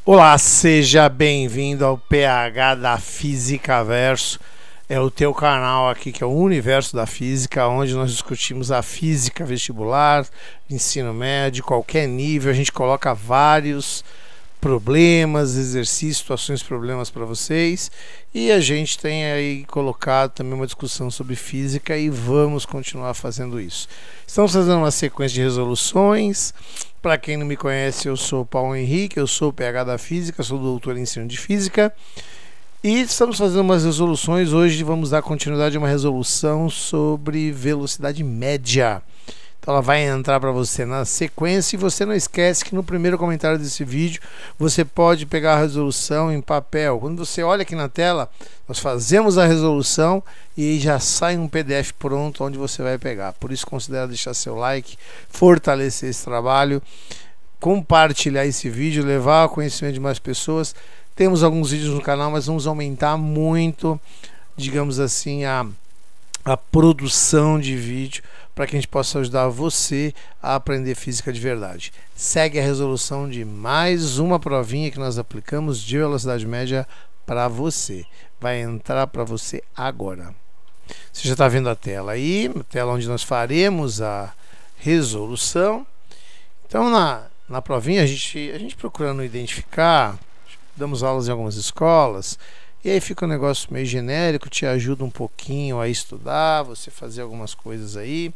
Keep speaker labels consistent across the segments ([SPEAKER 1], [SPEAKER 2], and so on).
[SPEAKER 1] Olá, seja bem-vindo ao PH da Física Verso. É o teu canal aqui que é o Universo da Física, onde nós discutimos a física vestibular, ensino médio, qualquer nível. A gente coloca vários problemas, exercícios, situações, problemas para vocês. E a gente tem aí colocado também uma discussão sobre física e vamos continuar fazendo isso. Estamos fazendo uma sequência de resoluções. Para quem não me conhece, eu sou o Paulo Henrique, eu sou o PH da Física, sou doutor em ensino de Física. E estamos fazendo umas resoluções. Hoje vamos dar continuidade a uma resolução sobre velocidade média. Então ela vai entrar para você na sequência e você não esquece que no primeiro comentário desse vídeo você pode pegar a resolução em papel. Quando você olha aqui na tela, nós fazemos a resolução e aí já sai um PDF pronto onde você vai pegar. Por isso considere deixar seu like, fortalecer esse trabalho, compartilhar esse vídeo, levar ao conhecimento de mais pessoas. Temos alguns vídeos no canal, mas vamos aumentar muito, digamos assim, a produção de vídeo para que a gente possa ajudar você a aprender física de verdade. Segue a resolução de mais uma provinha que nós aplicamos de velocidade média para você. Vai entrar para você agora. Você já está vendo a tela aí, a tela onde nós faremos a resolução. Então na provinha a gente procurando identificar, damos aulas em algumas escolas, e aí fica um negócio meio genérico, te ajuda um pouquinho a estudar, você fazer algumas coisas aí.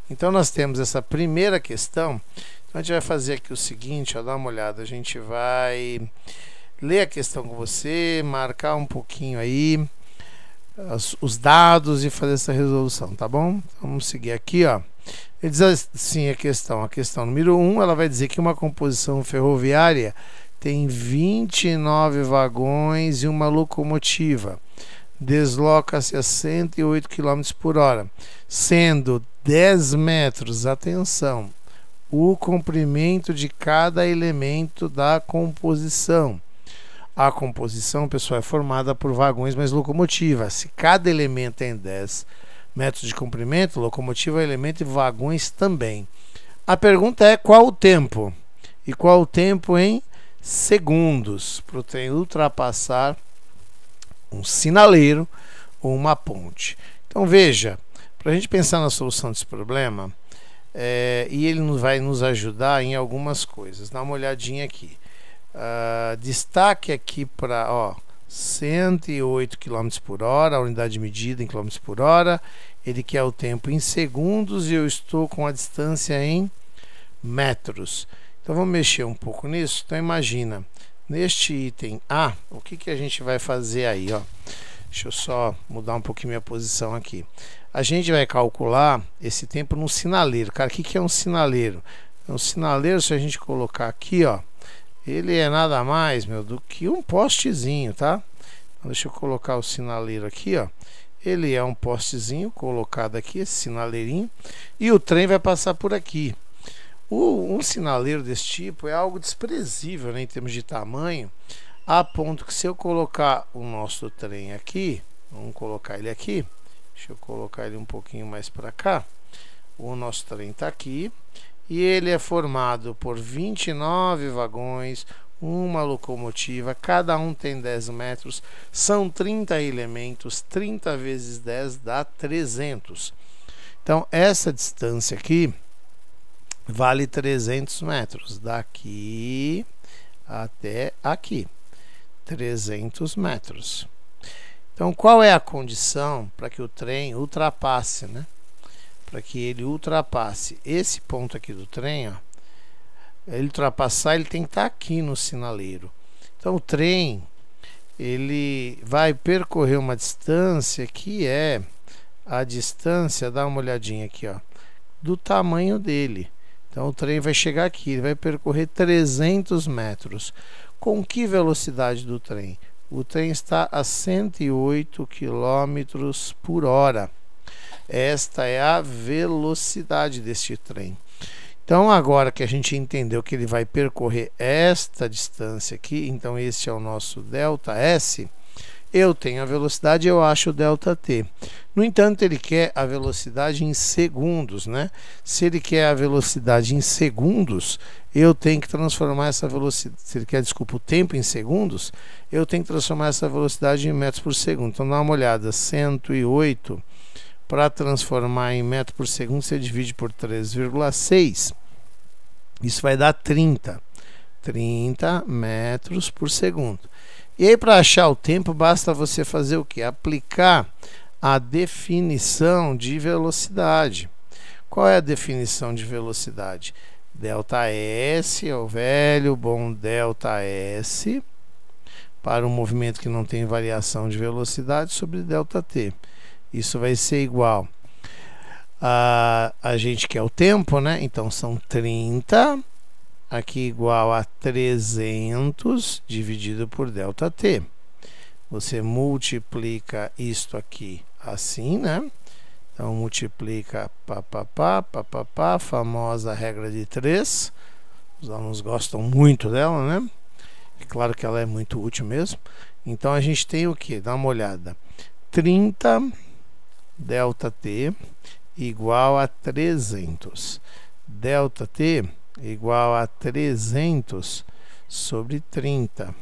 [SPEAKER 1] Então nós temos essa primeira questão. Então a gente vai fazer aqui o seguinte, ó, dá uma olhada. A gente vai ler a questão com você, marcar um pouquinho aí os dados e fazer essa resolução, tá bom? Então, vamos seguir aqui, ó. Ele diz assim a questão número 1, ela vai dizer que uma composição ferroviária tem 29 vagões e uma locomotiva. Desloca-se a 108 km por hora, sendo 10 metros, atenção, o comprimento de cada elemento da composição. A composição, pessoal, é formada por vagões mais locomotiva. Se cada elemento tem 10 metros de comprimento, locomotiva é elemento e vagões também. A pergunta é qual o tempo? E qual o tempo em segundos para o trem ultrapassar um sinaleiro ou uma ponte? Então veja, para a gente pensar na solução desse problema, e ele vai nos ajudar em algumas coisas. Dá uma olhadinha aqui. Destaque aqui para 108 km por hora, a unidade de medida em km por hora. Ele quer o tempo em segundos e eu estou com a distância em metros. Então vamos mexer um pouco nisso. Então imagina, neste item A, o que a gente vai fazer aí, ó? Deixa eu só mudar um pouquinho minha posição aqui. A gente vai calcular esse tempo num sinaleiro. Cara, o que é um sinaleiro? Um sinaleiro, se a gente colocar aqui, ó, ele é nada mais, do que um postezinho, tá? Então, deixa eu colocar o sinaleiro aqui, ó. Ele é um postezinho colocado aqui, esse sinaleirinho, e o trem vai passar por aqui. Um sinaleiro desse tipo é algo desprezível, né, em termos de tamanho, a ponto que se eu colocar o nosso trem aqui, vamos colocar ele aqui, deixa eu colocar ele um pouquinho mais para cá, o nosso trem está aqui, e ele é formado por 29 vagões, uma locomotiva, cada um tem 10 metros, são 30 elementos, 30 vezes 10 dá 300. Então essa distância aqui vale 300 metros, daqui até aqui, 300 metros. Então, qual é a condição para que o trem ultrapasse, né? Para que ele ultrapasse esse ponto aqui do trem, ó, ele ultrapassar, ele tem que estar aqui no sinaleiro. Então, o trem, ele vai percorrer uma distância que é a distância, dá uma olhadinha aqui, ó, do tamanho dele. Então o trem vai chegar aqui, ele vai percorrer 300 metros. Com que velocidade do trem? O trem está a 108 km por hora. Esta é a velocidade deste trem. Então agora que a gente entendeu que ele vai percorrer esta distância aqui, então esse é o nosso ΔS, Eu tenho a velocidade, eu acho o ΔT. No entanto, ele quer a velocidade em segundos, né? Se ele quer a velocidade em segundos, eu tenho que transformar essa velocidade. Se ele quer, desculpa, o tempo em segundos, eu tenho que transformar essa velocidade em metros por segundo. Então, dá uma olhada: 108 para transformar em metro por segundo, você divide por 3,6. Isso vai dar 30 metros por segundo. E aí, para achar o tempo, basta você fazer o que? Aplicar a definição de velocidade. Qual é a definição de velocidade? ΔS é o velho bom ΔS para um movimento que não tem variação de velocidade sobre ΔT. Isso vai ser igual a gente quer o tempo, né? Então são 30 aqui igual a 300 dividido por ΔT. Você multiplica isto aqui assim, né? Então multiplica a famosa regra de 3. Os alunos gostam muito dela, né? É claro que ela é muito útil mesmo. Então a gente tem o que? Dá uma olhada. 30 ΔT igual a 300. ΔT igual a 300 sobre 30.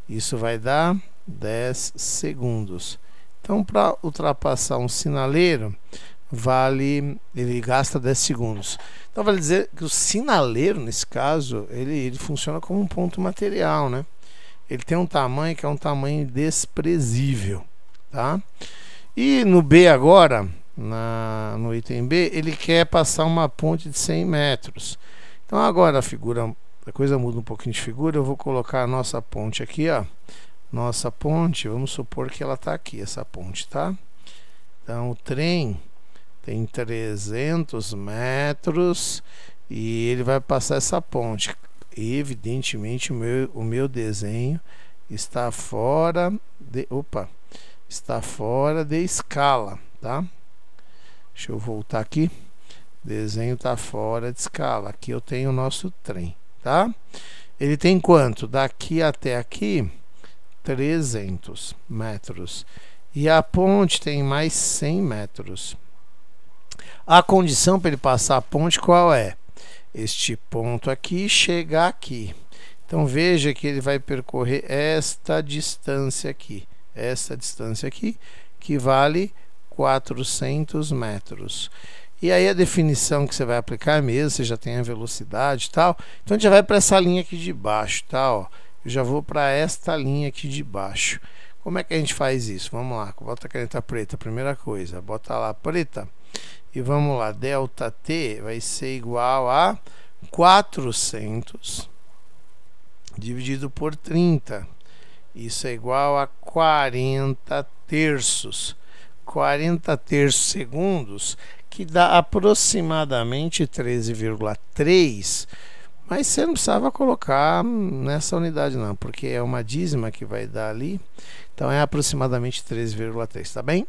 [SPEAKER 1] Isso vai dar 10 segundos. Então, para ultrapassar um sinaleiro, ele gasta 10 segundos. Então, vale dizer que o sinaleiro, nesse caso, ele funciona como um ponto material, né? Ele tem um tamanho que é um tamanho desprezível, tá? E no B agora, no item B, ele quer passar uma ponte de 100 metros. Então agora a coisa muda um pouquinho de figura. Eu vou colocar a nossa ponte aqui, ó. Nossa ponte, vamos supor que ela está aqui, essa ponte, tá? Então o trem tem 300 metros e ele vai passar essa ponte. Evidentemente o meu desenho está fora de escala, tá? Deixa eu voltar aqui. Desenho está fora de escala. Aqui eu tenho o nosso trem, tá? Ele tem quanto? Daqui até aqui, 300 metros. E a ponte tem mais 100 metros. A condição para ele passar a ponte qual é? Este ponto aqui chegar aqui. Então veja que ele vai percorrer esta distância aqui. Essa distância aqui, que vale 400 metros. E aí a definição que você vai aplicar é mesmo, você já tem a velocidade e tal. Então a gente já vai para essa linha aqui de baixo, tá? Ó, eu já vou para esta linha aqui de baixo. Como é que a gente faz isso? Vamos lá, bota a caneta preta, primeira coisa, bota lá preta. E vamos lá, ΔT vai ser igual a 400 dividido por 30. Isso é igual a 40 terços. 40 terços segundos, que dá aproximadamente 13,3, mas você não precisava colocar nessa unidade não, porque é uma dízima que vai dar ali, então é aproximadamente 13,3, tá bem?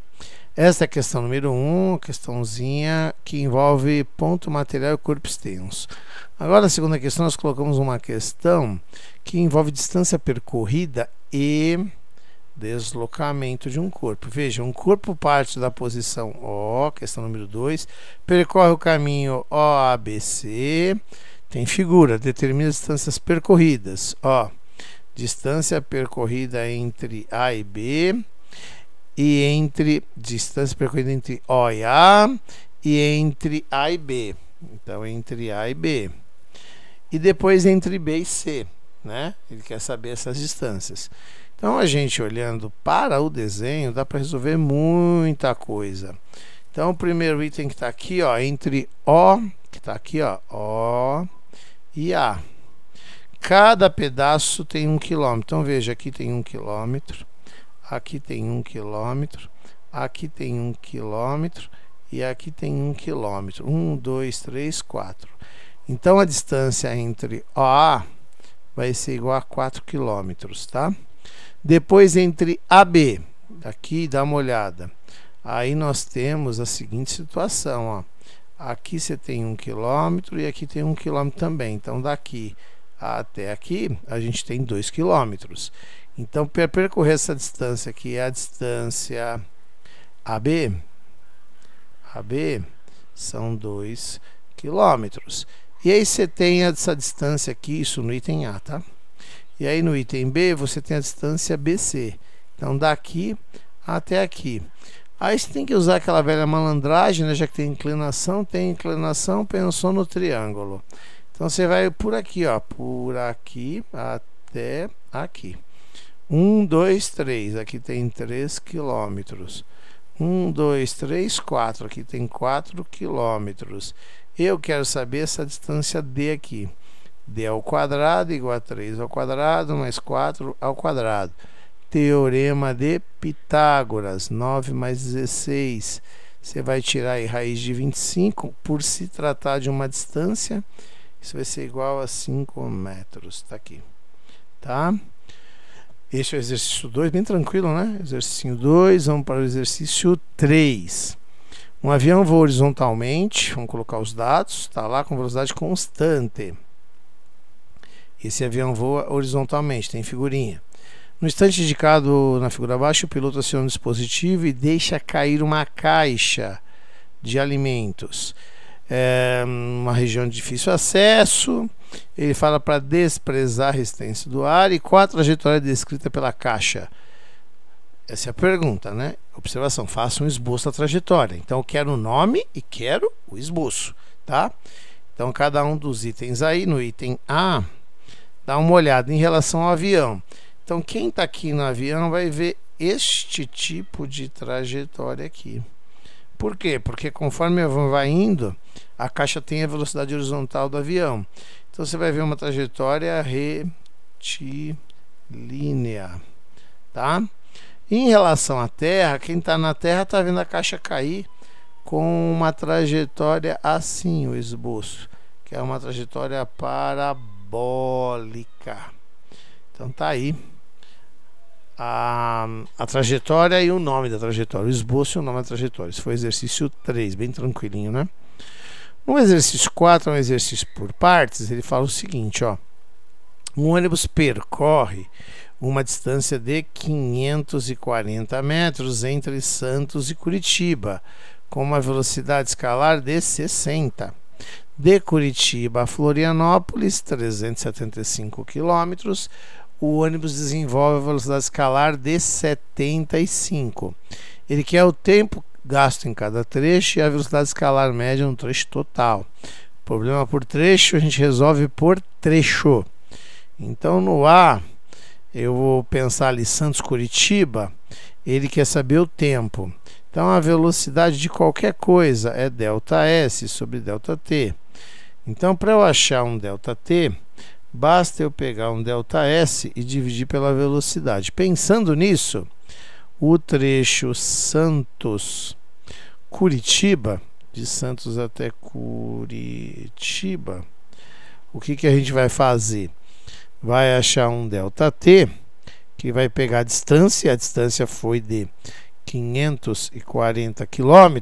[SPEAKER 1] Esta é a questão número 1, questãozinha que envolve ponto material e corpo extenso. Agora, a segunda questão, nós colocamos uma questão que envolve distância percorrida e deslocamento de um corpo. Veja, um corpo parte da posição O, questão número 2, percorre o caminho OABC, tem figura, determina as distâncias percorridas. Ó, distância percorrida entre A e B, e entre distância percorrida entre O e A, e entre A e B. Então, entre A e B. E depois entre B e C, né? Ele quer saber essas distâncias. Então, a gente olhando para o desenho, dá para resolver muita coisa. Então, o primeiro item que está aqui, ó, entre O, que está aqui, ó, O e A. Cada pedaço tem 1 km. Então, veja, aqui tem 1 km, aqui tem 1 km, aqui tem 1 km e aqui tem 1 km. 1, 2, 3, 4. Então, a distância entre OA vai ser igual a 4 km, tá? Depois, entre AB, aqui dá uma olhada. Aí nós temos a seguinte situação, ó. Aqui você tem 1 km e aqui tem 1 km também. Então, daqui até aqui, a gente tem 2 km. Então, para percorrer essa distância aqui, é a distância AB. AB são 2 km. E aí você tem essa distância aqui, isso no item A, tá? E aí no item B você tem a distância BC. Então daqui até aqui. Aí você tem que usar aquela velha malandragem, né? Já que tem inclinação, pensou no triângulo. Então você vai por aqui, ó, por aqui até aqui. 1, 2, 3, aqui tem 3 km. 1, 2, 3, 4, aqui tem 4 km. Eu quero saber essa distância D aqui. D ao quadrado igual a 3 ao quadrado mais 4 ao quadrado. Teorema de Pitágoras, 9 mais 16. Você vai tirar aí raiz de 25, por se tratar de uma distância, isso vai ser igual a 5 metros. Está aqui, tá? Este é o exercício 2, bem tranquilo, né? Exercício 2, vamos para o exercício 3. Um avião voa horizontalmente, vamos colocar os dados, está lá com velocidade constante. Esse avião voa horizontalmente, tem figurinha. No instante indicado na figura abaixo, o piloto aciona o dispositivo e deixa cair uma caixa de alimentos. Uma região de difícil acesso. Ele fala para desprezar a resistência do ar e qual a trajetória descrita pela caixa. Essa é a pergunta, né? Observação, faça um esboço da trajetória. Então eu quero o nome e quero o esboço, tá? Então cada um dos itens aí, no item A, dá uma olhada em relação ao avião. Então quem está aqui no avião vai ver este tipo de trajetória aqui. Por quê? Porque conforme o avião vai indo, a caixa tem a velocidade horizontal do avião. Então você vai ver uma trajetória retilínea, tá? Em relação à Terra, quem está na Terra está vendo a caixa cair com uma trajetória assim, o esboço, que é uma trajetória parabólica. Então tá aí a trajetória e o nome da trajetória, o esboço e o nome da trajetória. Esse foi o exercício 3, bem tranquilinho, né? No exercício 4, é um exercício por partes, ele fala o seguinte, ó. Um ônibus percorre uma distância de 540 metros entre Santos e Curitiba, com uma velocidade escalar de 60. De Curitiba a Florianópolis, 375 km, o ônibus desenvolve a velocidade escalar de 75. Ele quer o tempo gasto em cada trecho e a velocidade escalar média no trecho total. Problema por trecho a gente resolve por trecho. Então no A, eu vou pensar ali Santos-Curitiba, ele quer saber o tempo. Então a velocidade de qualquer coisa é ΔS sobre ΔT. Então para eu achar um ΔT, basta eu pegar um ΔS e dividir pela velocidade. Pensando nisso, o trecho Santos-Curitiba, de Santos até Curitiba, o que a gente vai fazer? Vai achar um ΔT, que vai pegar a distância foi de 540 km,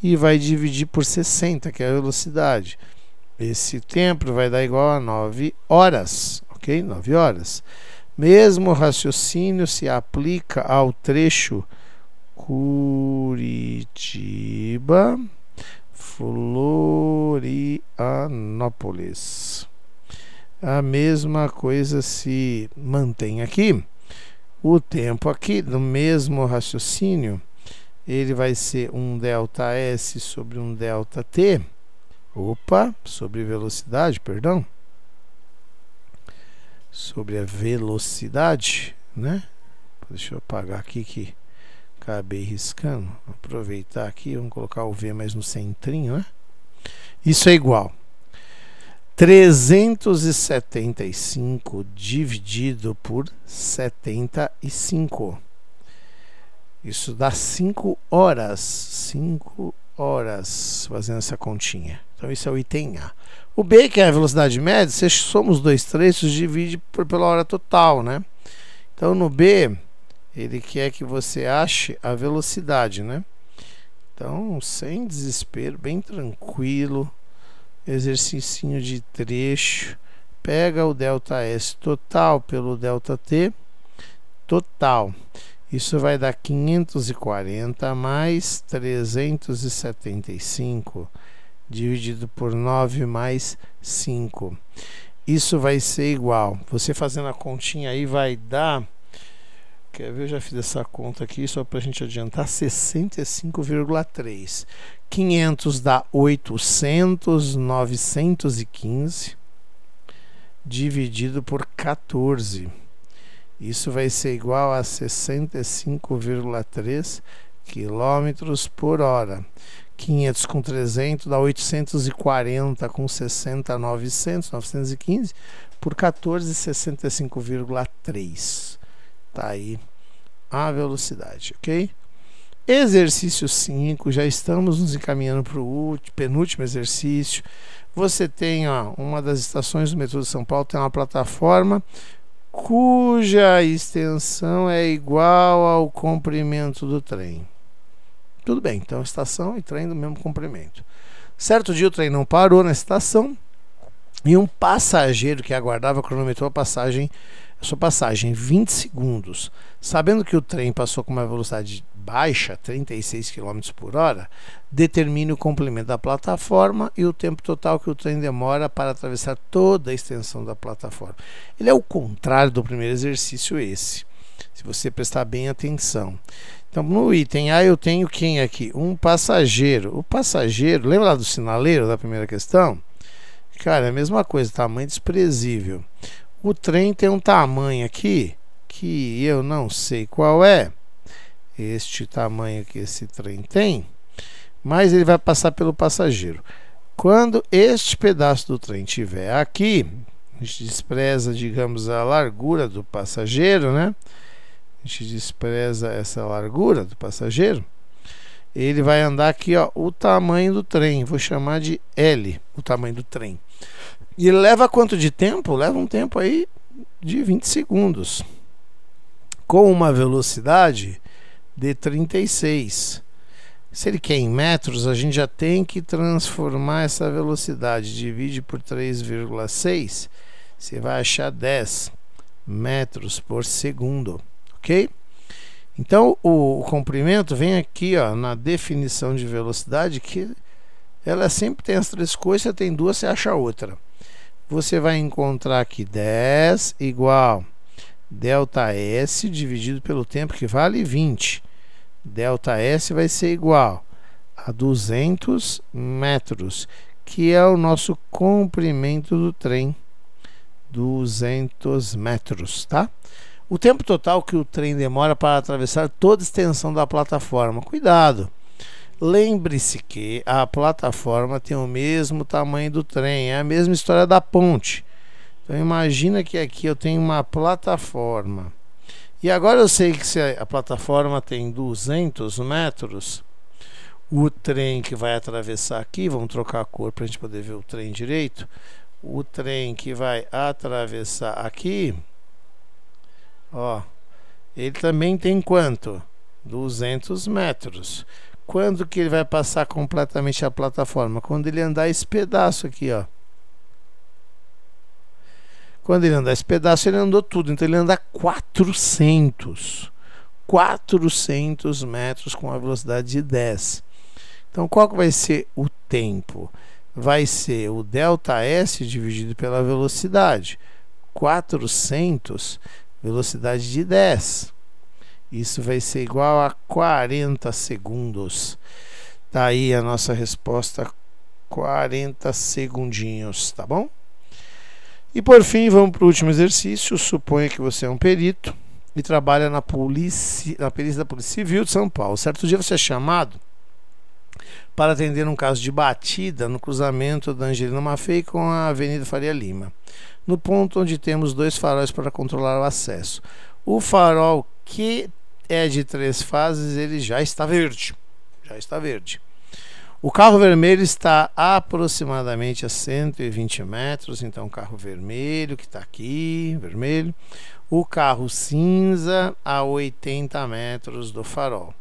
[SPEAKER 1] e vai dividir por 60, que é a velocidade. Esse tempo vai dar igual a 9 horas, ok? 9 horas. Mesmo raciocínio se aplica ao trecho Curitiba, Florianópolis. A mesma coisa se mantém aqui. O tempo aqui, no mesmo raciocínio, ele vai ser um ΔS sobre um ΔT. Opa, sobre velocidade, perdão. Sobre a velocidade, né? Deixa eu apagar aqui que acabei riscando. Aproveitar aqui, vamos colocar o V mais no centrinho, né? Isso é igual 375 dividido por 75. Isso dá 5 horas. 5 horas fazendo essa continha. Então isso é o item A. O B, que é a velocidade média, se somos dois trechos, divide pela hora total, né? Então no B, ele quer que você ache a velocidade, né? Então, sem desespero, bem tranquilo, exercício de trecho, pega o ΔS total pelo ΔT total. Isso vai dar 540 mais 375 dividido por 9 mais 5. Isso vai ser igual, você fazendo a continha aí vai dar, quer ver, eu já fiz essa conta aqui só para a gente adiantar, 65,3. 500 dá 800, 915 dividido por 14. Isso vai ser igual a 65,3 quilômetros por hora. 500 com 300 dá 840 com 60, 900, 915 por 14, 65,3. Tá aí a velocidade, ok? Exercício 5, já estamos nos encaminhando para o penúltimo exercício. Você tem, ó, uma das estações do metrô de São Paulo, tem uma plataforma cuja extensão é igual ao comprimento do trem. Tudo bem, então estação e trem do mesmo comprimento. Certo dia o trem não parou na estação e um passageiro que aguardava cronometrou a sua passagem 20 segundos. Sabendo que o trem passou com uma velocidade baixa, 36 km por hora, determine o comprimento da plataforma e o tempo total que o trem demora para atravessar toda a extensão da plataforma. Ele é o contrário do primeiro exercício esse, se você prestar bem atenção. Então, no item A eu tenho quem aqui? Um passageiro. O passageiro, lembra lá do sinaleiro da primeira questão? Cara, é a mesma coisa, tamanho desprezível. O trem tem um tamanho aqui, que eu não sei qual é, este tamanho que esse trem tem, mas ele vai passar pelo passageiro. Quando este pedaço do trem estiver aqui, a gente despreza, digamos, a largura do passageiro, né? A gente despreza essa largura do passageiro. Ele vai andar aqui, ó, o tamanho do trem. Vou chamar de L, o tamanho do trem. E ele leva quanto de tempo? Leva um tempo aí de 20 segundos. Com uma velocidade de 36. Se ele quer em metros, a gente já tem que transformar essa velocidade. Divide por 3,6. Você vai achar 10 metros por segundo. Ok? Então, o comprimento vem aqui, ó, na definição de velocidade, que ela sempre tem as três coisas, você tem duas, você acha outra. Você vai encontrar aqui 10 igual ΔS dividido pelo tempo, que vale 20. ΔS vai ser igual a 200 metros, que é o nosso comprimento do trem. 200 metros, tá? O tempo total que o trem demora para atravessar toda a extensão da plataforma. Cuidado! Lembre-se que a plataforma tem o mesmo tamanho do trem, é a mesma história da ponte. Então imagina que aqui eu tenho uma plataforma. E agora eu sei que se a plataforma tem 200 metros, o trem que vai atravessar aqui, vamos trocar a cor para a gente poder ver o trem direito. O trem que vai atravessar aqui, ó, ele também tem quanto? 200 metros. Quando que ele vai passar completamente a plataforma? Quando ele andar esse pedaço aqui, ó. Quando ele andar esse pedaço, ele andou tudo. Então ele anda 400 metros com a velocidade de 10. Então qual que vai ser o tempo? Vai ser o ΔS dividido pela velocidade. 400, velocidade de 10. Isso vai ser igual a 40 segundos. Tá aí a nossa resposta, 40 segundinhos, tá bom? E por fim, vamos para o último exercício. Suponha que você é um perito e trabalha na perícia da Polícia Civil de São Paulo. Certo dia você é chamado para atender um caso de batida no cruzamento da Angelina Maffei com a Avenida Faria Lima, no ponto onde temos dois faróis para controlar o acesso. O farol que é de 3 fases, ele já está verde. O carro vermelho está aproximadamente a 120 metros, então o carro vermelho que está aqui, vermelho. O carro cinza a 80 metros do farol.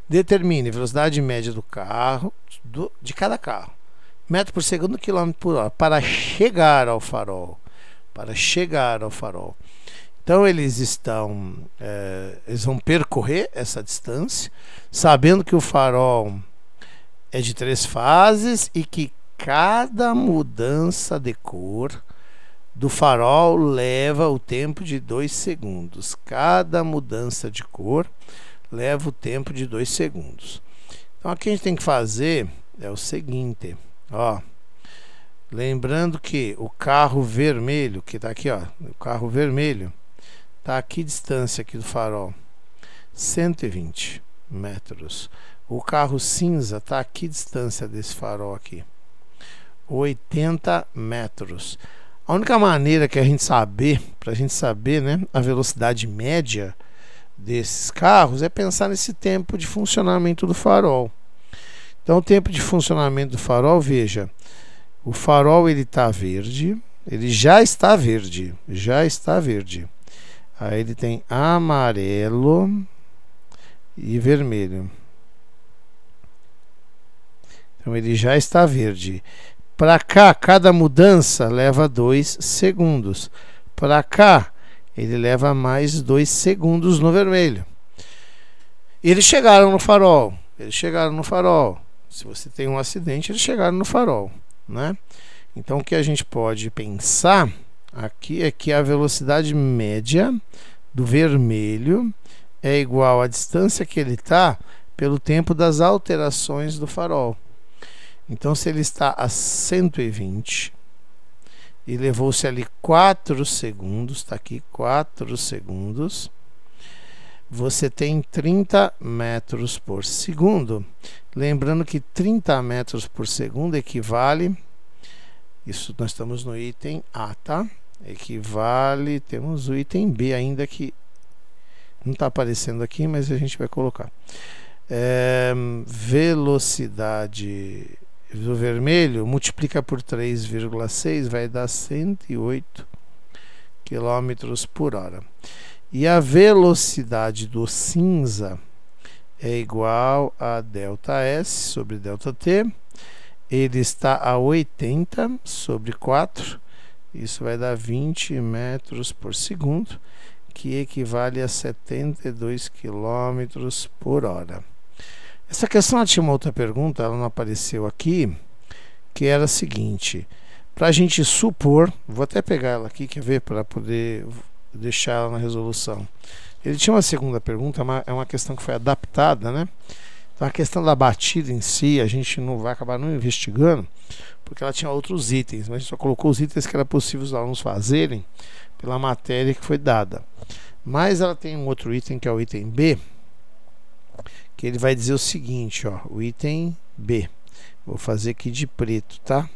[SPEAKER 1] Determine a velocidade média do carro, de cada carro, metro por segundo, quilômetro por hora, para chegar ao farol. para chegar ao farol. Então eles vão percorrer essa distância, sabendo que o farol é de 3 fases e que cada mudança de cor do farol leva o tempo de 2 segundos. Cada mudança de cor leva o tempo de 2 segundos. Então aqui a gente tem que fazer é o seguinte, ó. Lembrando que o carro vermelho, que está aqui, ó, o carro vermelho está aqui distância aqui do farol, 120 metros. O carro cinza está aqui distância desse farol aqui, 80 metros. A única maneira que a gente saber, para a gente saber, né, a velocidade média desses carros é pensar nesse tempo de funcionamento do farol. Então o tempo de funcionamento do farol, veja, o farol ele está verde, ele já está verde, Aí ele tem amarelo e vermelho. Então ele já está verde. Para cá, cada mudança leva 2 segundos. Para cá, ele leva mais 2 segundos no vermelho. E eles chegaram no farol. Se você tem um acidente, eles chegaram no farol, né? Então, o que a gente pode pensar aqui é que a velocidade média do vermelho é igual à distância que ele está pelo tempo das alterações do farol. Então, se ele está a 120 e levou-se ali 4 segundos, está aqui 4 segundos, você tem 30 metros por segundo. Lembrando que 30 metros por segundo equivale, isso nós estamos no item A, tá? Equivale, temos o item B ainda que não está aparecendo aqui, mas a gente vai colocar. Velocidade do vermelho multiplica por 3,6 vai dar 108 km por hora. E a velocidade do cinza é igual a ΔS sobre ΔT. Ele está a 80 sobre 4. Isso vai dar 20 metros por segundo, que equivale a 72 km por hora. Essa questão tinha uma outra pergunta, ela não apareceu aqui, que era a seguinte: para a gente supor, vou até pegar ela aqui, quer ver, para poder deixar ela na resolução. Ele tinha uma segunda pergunta, é uma questão que foi adaptada, né? Então a questão da batida em si, a gente não vai acabar não investigando, porque ela tinha outros itens, mas a gente só colocou os itens que era possível os alunos fazerem pela matéria que foi dada. Mas ela tem um outro item, que é o item B, que ele vai dizer o seguinte, ó, o item B, vou fazer aqui de preto, tá?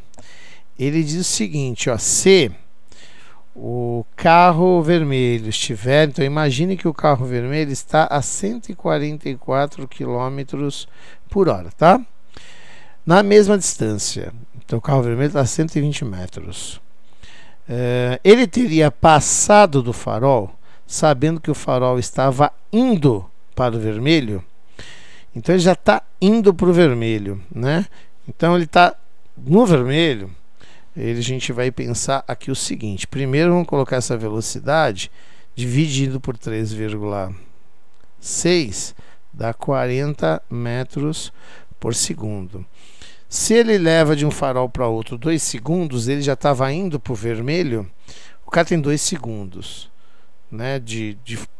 [SPEAKER 1] Ele diz o seguinte, ó, se o carro vermelho estiver, então imagine que o carro vermelho está a 144 km por hora, tá? Na mesma distância, então o carro vermelho está a 120 metros. Ele teria passado do farol, sabendo que o farol estava indo para o vermelho. Então ele já está indo para o vermelho, né? Então ele está no vermelho. A gente vai pensar aqui o seguinte: primeiro vamos colocar essa velocidade dividido por 3,6 dá 40 metros por segundo. Se ele leva de um farol para outro 2 segundos, ele já estava indo para o vermelho. O cara tem 2 segundos, né,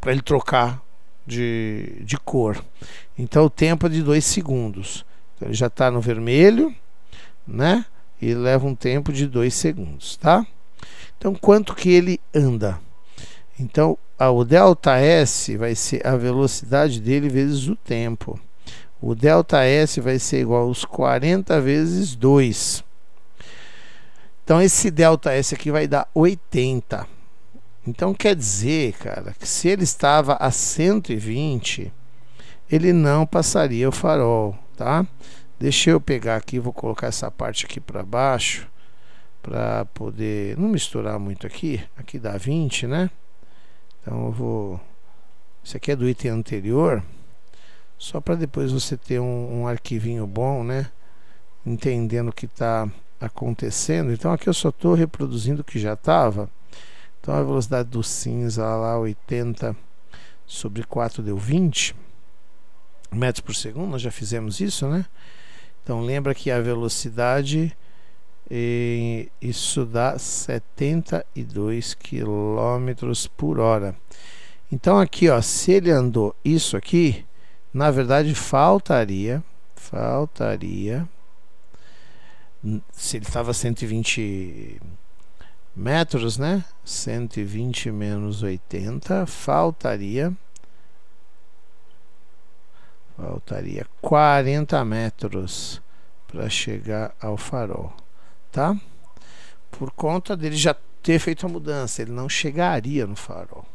[SPEAKER 1] para ele trocar de cor. Então o tempo é de 2 segundos. Então, ele já está no vermelho, né? E leva um tempo de 2 segundos, tá? Então quanto que ele anda? Então o ΔS vai ser a velocidade dele vezes o tempo. O ΔS vai ser igual aos 40 vezes 2. Então esse ΔS aqui vai dar 80. Então quer dizer, cara, que se ele estava a 120, ele não passaria o farol, tá? Deixa eu pegar aqui, vou colocar essa parte aqui para baixo, para poder não misturar muito aqui. Aqui dá 20, né? Então eu vou... Isso aqui é do item anterior, só para depois você ter um arquivinho bom, né? Entendendo o que está acontecendo. Então aqui eu só estou reproduzindo o que já estava. Então a velocidade do cinza lá, 80 sobre 4 deu 20 metros por segundo. Nós já fizemos isso, né? Então lembra que a velocidade, isso dá 72 quilômetros por hora. Então aqui, ó, se ele andou isso aqui, na verdade faltaria, se ele estava 120 metros, né? 120 menos 80, faltaria 40 metros para chegar ao farol, tá? Por conta dele já ter feito a mudança, ele não chegaria no farol.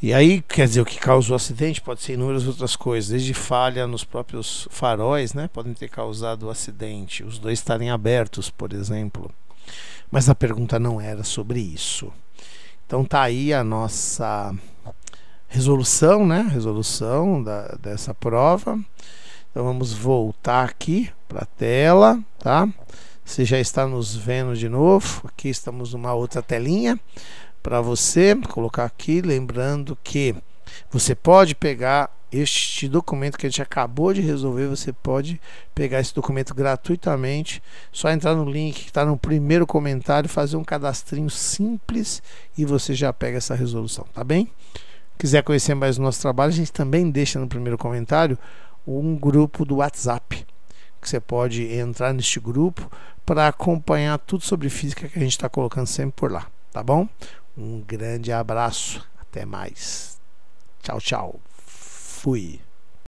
[SPEAKER 1] E aí, quer dizer, o que causou o acidente pode ser inúmeras outras coisas, desde falha nos próprios faróis, né? Podem ter causado o acidente, os dois estarem abertos, por exemplo. Mas a pergunta não era sobre isso. Então tá aí a nossa resolução, né? Resolução dessa prova. Então vamos voltar aqui para a tela, tá? Você já está nos vendo de novo. Aqui estamos numa outra telinha para você colocar aqui, lembrando que você pode pegar este documento que a gente acabou de resolver. Você pode pegar esse documento gratuitamente, só entrar no link que está no primeiro comentário, fazer um cadastrinho simples e você já pega essa resolução, tá bem? Quiser conhecer mais o nosso trabalho, a gente também deixa no primeiro comentário um grupo do WhatsApp, que você pode entrar neste grupo para acompanhar tudo sobre física que a gente está colocando sempre por lá, tá bom? Um grande abraço, até mais, tchau, tchau, fui.